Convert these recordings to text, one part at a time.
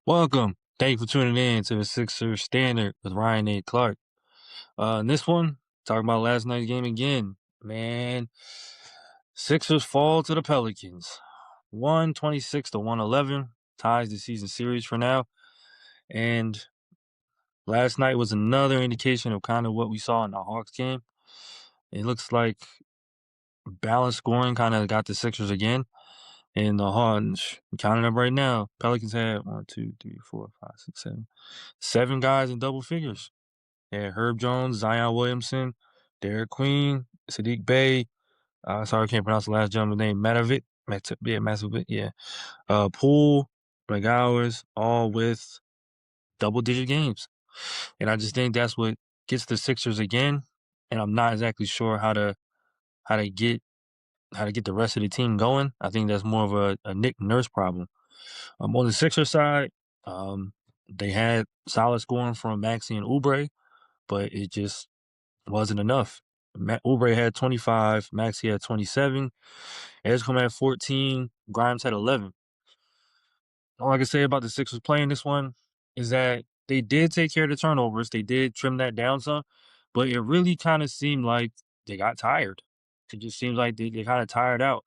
Welcome. Thank you for tuning in to the Sixers Standard with Ryan A. Clark. In this one, talking about last night's game again. Man, Sixers fall to the Pelicans. 126 to 111 ties the season series for now. And last night was another indication of kind of what we saw in the Hawks game. It looks like balanced scoring kind of got the Sixers again. And the Hawks, counting up right now, Pelicans had 7 guys in double figures. Yeah, Herb Jones, Zion Williamson, Derek Queen, Sadiq Bey. Sorry, I can't pronounce the last gentleman's name. Matovic, yeah. Poole, McGowers, all with double-digit games, and I just think that's what gets the Sixers again. And I'm not exactly sure how to get how to get the rest of the team going. I think that's more of a Nick Nurse problem. On the Sixers side, um, they had solid scoring from Maxey and Oubre, but it just wasn't enough. Oubre had 25, Maxey had 27, Edgecombe had 14, Grimes had 11. All I can say about the Sixers playing this one is that they did take care of the turnovers. They did trim that down some, but it really kind of seemed like they got tired. It just seems like they kind of tired out.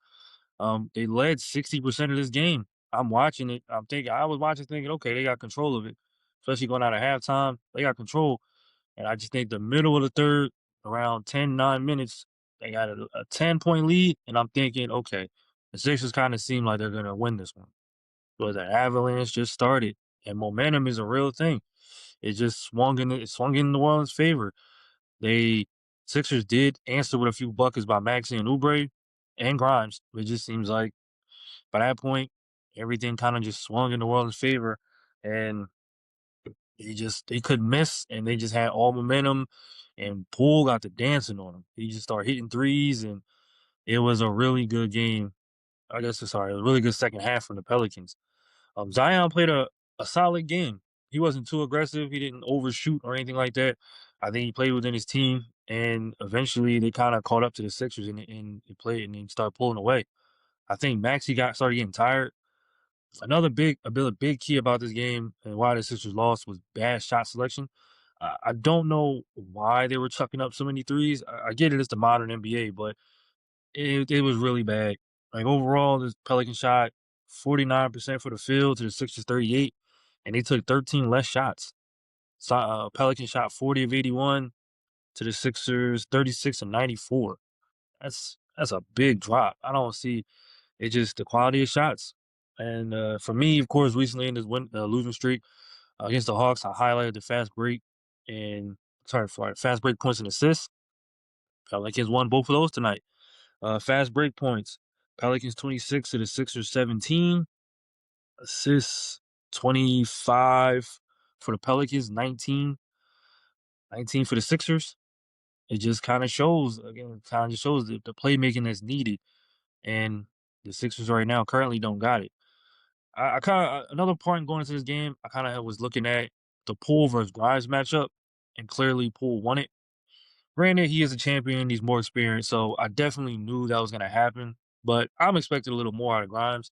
They led 60% of this game. I'm watching it. I was watching thinking, okay, they got control of it, especially going out of halftime. They got control. And I just think the middle of the third, around 10, 9 minutes, they got a 10-point lead. And I'm thinking, okay, the Sixers kind of seem like they're going to win this one. But the avalanche just started, and momentum is a real thing. It swung in New Orleans' favor. They Sixers did answer with a few buckets by Maxey and Oubre and Grimes. It just seems like by that point, everything kind of just swung in New Orleans' favor, and they couldn't miss, and they just had all momentum. And Poole got to dancing on them. He just started hitting threes, and it was a really good game. It was a really good second half from the Pelicans. Zion played a solid game. He wasn't too aggressive. He didn't overshoot or anything like that. I think he played within his team, and eventually they kind of caught up to the Sixers and they played and they started pulling away. I think Maxey got started getting tired. A big key about this game and why the Sixers lost was bad shot selection. I don't know why they were chucking up so many threes. I get it; it's the modern NBA, but it was really bad. Like overall, this Pelican shot 49% for the field to the Sixers 38, and they took 13 less shots. So, Pelican shot 40 of 81 to the Sixers 36 of 94. That's a big drop. I don't see it. Just the quality of shots. And for me, of course, recently in this losing streak against the Hawks, I highlighted the fast break points and assists. Pelicans won both of those tonight. Fast break points. Pelicans 26 to the Sixers 17. Assists 25 for the Pelicans, 19 for the Sixers. It just kind of shows, again, kind of just shows the playmaking that's needed. And the Sixers right now currently don't got it. I kind of, another point going into this game, I kind of was looking at the Poole versus Grimes matchup, and clearly Poole won it. Granted, he is a champion, he's more experienced, so I definitely knew that was going to happen. But I'm expecting a little more out of Grimes.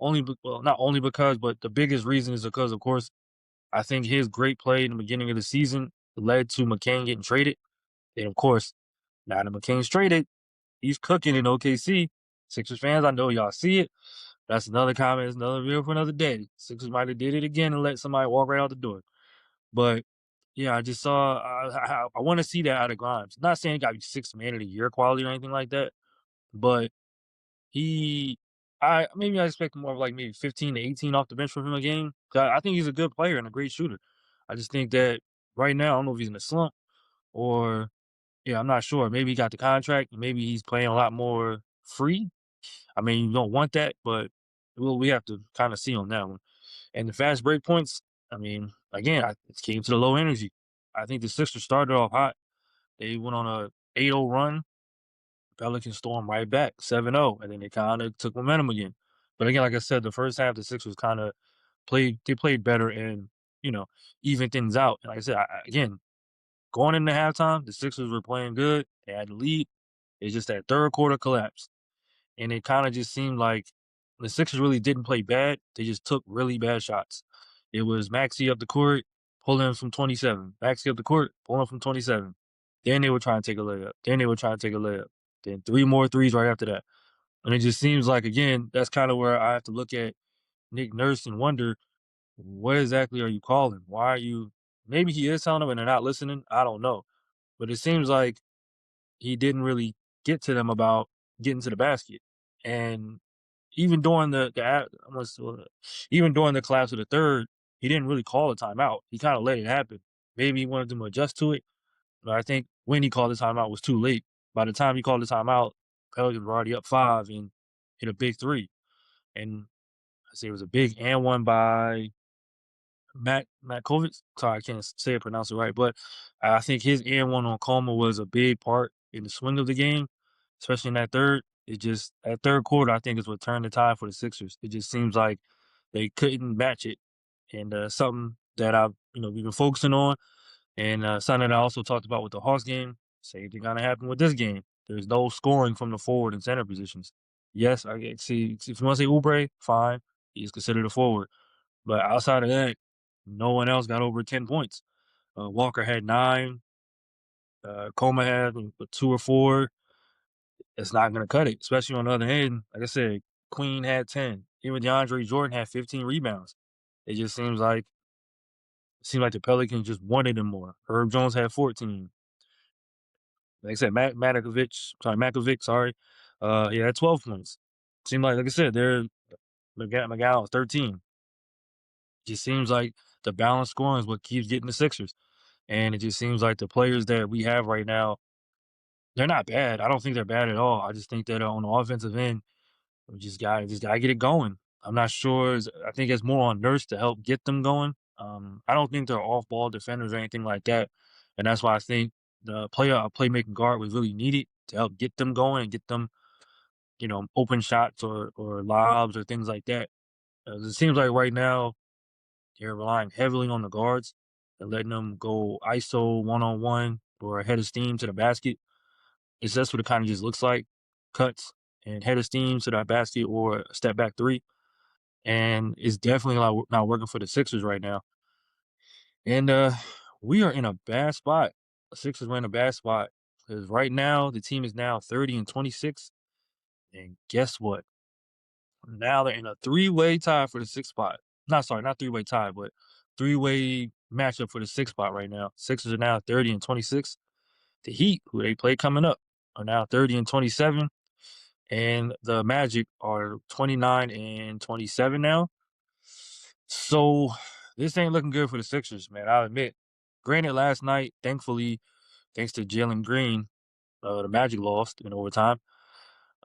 Not only because, but the biggest reason is because, of course, I think his great play in the beginning of the season led to McCain getting traded. And of course, now that McCain's traded, he's cooking in OKC. Sixers fans, I know y'all see it. That's another comment. It's another video for another day. Sixers might have did it again and let somebody walk right out the door. But yeah, I just saw. I want to see that out of Grimes. Not saying he got to be sixth man of the year quality or anything like that, but he, I expect more of like maybe 15 to 18 off the bench from him a game. I think he's a good player and a great shooter. I just think that right now, I don't know if he's in a slump or yeah, I'm not sure. Maybe he got the contract. Maybe he's playing a lot more free. I mean, you don't want that, but we have to kind of see on that one. And the fast break points, I mean, again, it came to the low energy. I think the Sixers started off hot. They went on a 8-0 run. Pelicans stormed right back 7-0, and then they kind of took momentum again. But again, like I said, the first half, the Sixers kind of played better and, you know, even things out. And like I said, again, going into halftime, the Sixers were playing good. They had the lead. It's just that third quarter collapsed. And it kind of just seemed like the Sixers really didn't play bad. They just took really bad shots. It was Maxey up the court, pulling from 27. Maxey up the court, pulling from 27. Then they were trying to take a layup. Then they were trying to take a layup. Then three more threes right after that. And it just seems like, again, that's kind of where I have to look at Nick Nurse and wonder, what exactly are you calling? Why are you? Maybe he is telling them and they're not listening. I don't know. But it seems like he didn't really get to them about getting to the basket. And even during even during the collapse of the third, he didn't really call a timeout. He kind of let it happen. Maybe he wanted them to adjust to it, but I think when he called the timeout was too late. By the time he called the timeout, Pelicans were already up 5 and hit a big three. And I say it was a big and one by Matt Kovic. Sorry, I can't say it, pronounce it right, but I think his and one on Coma was a big part in the swing of the game, especially in that third. It just that third quarter, I think, is what turned the tide for the Sixers. It just seems like they couldn't match it, and something that we've been focusing on, and something that I also talked about with the Hawks game. Same thing gonna happen with this game. There's no scoring from the forward and center positions. Yes, I get see if you want to say Oubre, fine, he's considered a forward. But outside of that, no one else got over 10 points. Walker had 9. Coma had 2 or 4. It's not going to cut it, especially on the other end. Like I said, Queen had 10. Even DeAndre Jordan had 15 rebounds. It just seems like the Pelicans just wanted him more. Herb Jones had 14. Like I said, Makovic, sorry. He had 12 points. Seemed like I said, McGowan 13. Just seems like the balanced scoring is what keeps getting the Sixers. And it just seems like the players that we have right now, they're not bad. I don't think they're bad at all. I just think that on the offensive end, we just gotta get it going. I'm not sure. I think it's more on Nurse to help get them going. I don't think they're off ball defenders or anything like that. And that's why I think a playmaking guard was really needed to help get them going and get them, open shots or lobs or things like that. It seems like right now they're relying heavily on the guards and letting them go ISO one on one or head of steam to the basket. It's that's what it kind of just looks like. Cuts and head of steam to the basket or a step back three. And it's definitely not working for the Sixers right now. And we are in a bad spot. The Sixers are in a bad spot. Because right now the team is now 30 and 26. And guess what? Now they're in a three-way tie for the sixth spot. Not three-way tie, but three-way matchup for the sixth spot right now. Sixers are now 30 and 26. The Heat, who they play coming up, are now 30 and 27. And the Magic are 29 and 27 now. So this ain't looking good for the Sixers, man. I'll admit. Granted, last night, thankfully, thanks to Jalen Green, the Magic lost in overtime.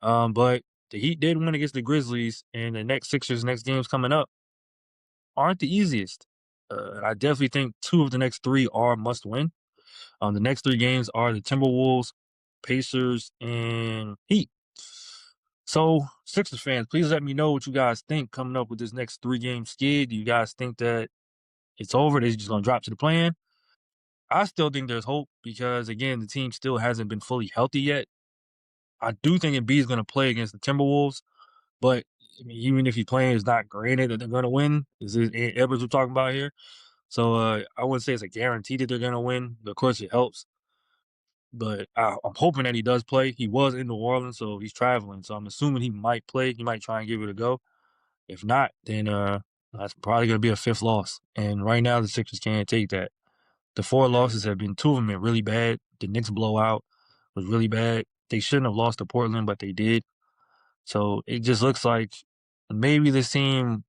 But the Heat did win against the Grizzlies, and the next games coming up aren't the easiest. I definitely think 2 of the next 3 are must win. The next 3 games are the Timberwolves, Pacers, and Heat. So, Sixers fans, please let me know what you guys think coming up with this next 3-game skid. Do you guys think that it's over? They're just going to drop to the plan? I still think there's hope because, again, the team still hasn't been fully healthy yet. I do think Embiid is going to play against the Timberwolves, but I mean, even if he's playing, it's not granted that they're going to win. This is Edwards we're talking about here. So I wouldn't say it's a guarantee that they're going to win. But of course, it helps. But I'm hoping that he does play. He was in New Orleans, so he's traveling. So I'm assuming he might play. He might try and give it a go. If not, then that's probably going to be a 5th loss. And right now, the Sixers can't take that. The 4 losses have been 2 of them been really bad. The Knicks blowout was really bad. They shouldn't have lost to Portland, but they did. So it just looks like maybe this team,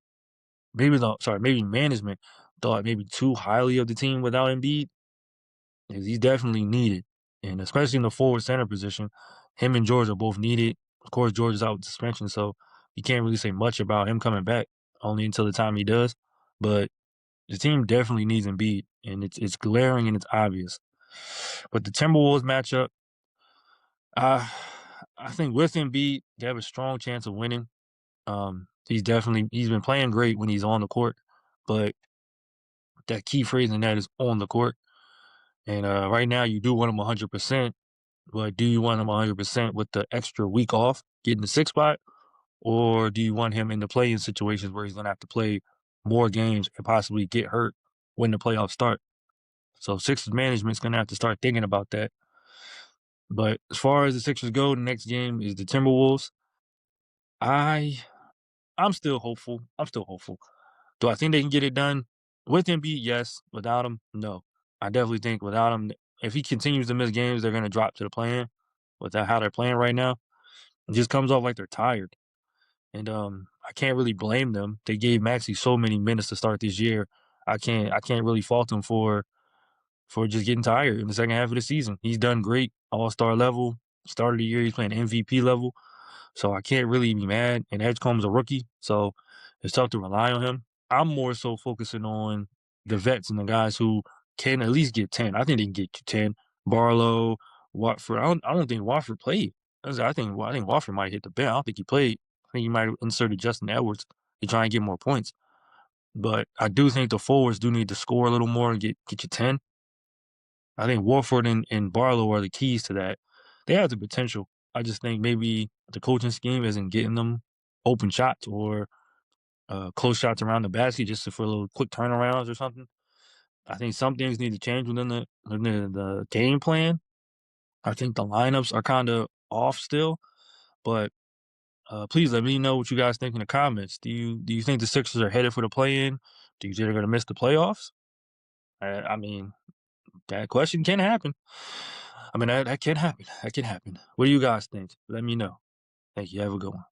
maybe management thought maybe too highly of the team without Embiid, because he's definitely needed, and especially in the forward center position, him and George are both needed. Of course, George is out with suspension, so you can't really say much about him coming back only until the time he does. But the team definitely needs Embiid, and it's glaring and it's obvious. But the Timberwolves matchup, uh, I think with Embiid, they have a strong chance of winning. He's been playing great when he's on the court, but that key phrase in that is on the court. And right now, you do want him 100%, but do you want him 100% with the extra week off, getting the 6th spot, or do you want him in the play-in situations where he's going to have to play more games and possibly get hurt when the playoffs start. So Sixers management's gonna have to start thinking about that. But as far as the Sixers go, the next game is the Timberwolves. I I'm still hopeful. I'm still hopeful. Do I think they can get it done with Embiid? Yes. Without him, no. I definitely think without him, if he continues to miss games, they're going to drop to the play-in. Without how they're playing right now, it just comes off like they're tired, and I can't really blame them. They gave Maxey so many minutes to start this year. I can't really fault him for just getting tired in the second half of the season. He's done great, all-star level. Start of the year, he's playing MVP level. So I can't really be mad. And Edgecombe's a rookie, so it's tough to rely on him. I'm more so focusing on the vets and the guys who can at least get 10. I think they can get 10. Barlow, Watford. I don't think Watford played. I think Watford might hit the bench. I don't think he played. I think he might have inserted Justin Edwards to try and get more points. But I do think the forwards do need to score a little more and get you 10. I think Warford and Barlow are the keys to that. They have the potential. I just think maybe the coaching scheme isn't getting them open shots or close shots around the basket just for little quick turnarounds or something. I think some things need to change within the game plan. I think the lineups are kind of off still, but please let me know what you guys think in the comments. Do you think the Sixers are headed for the play-in? Do you think they're going to miss the playoffs? I mean, that question can happen. I mean, that can happen. That can happen. What do you guys think? Let me know. Thank you. Have a good one.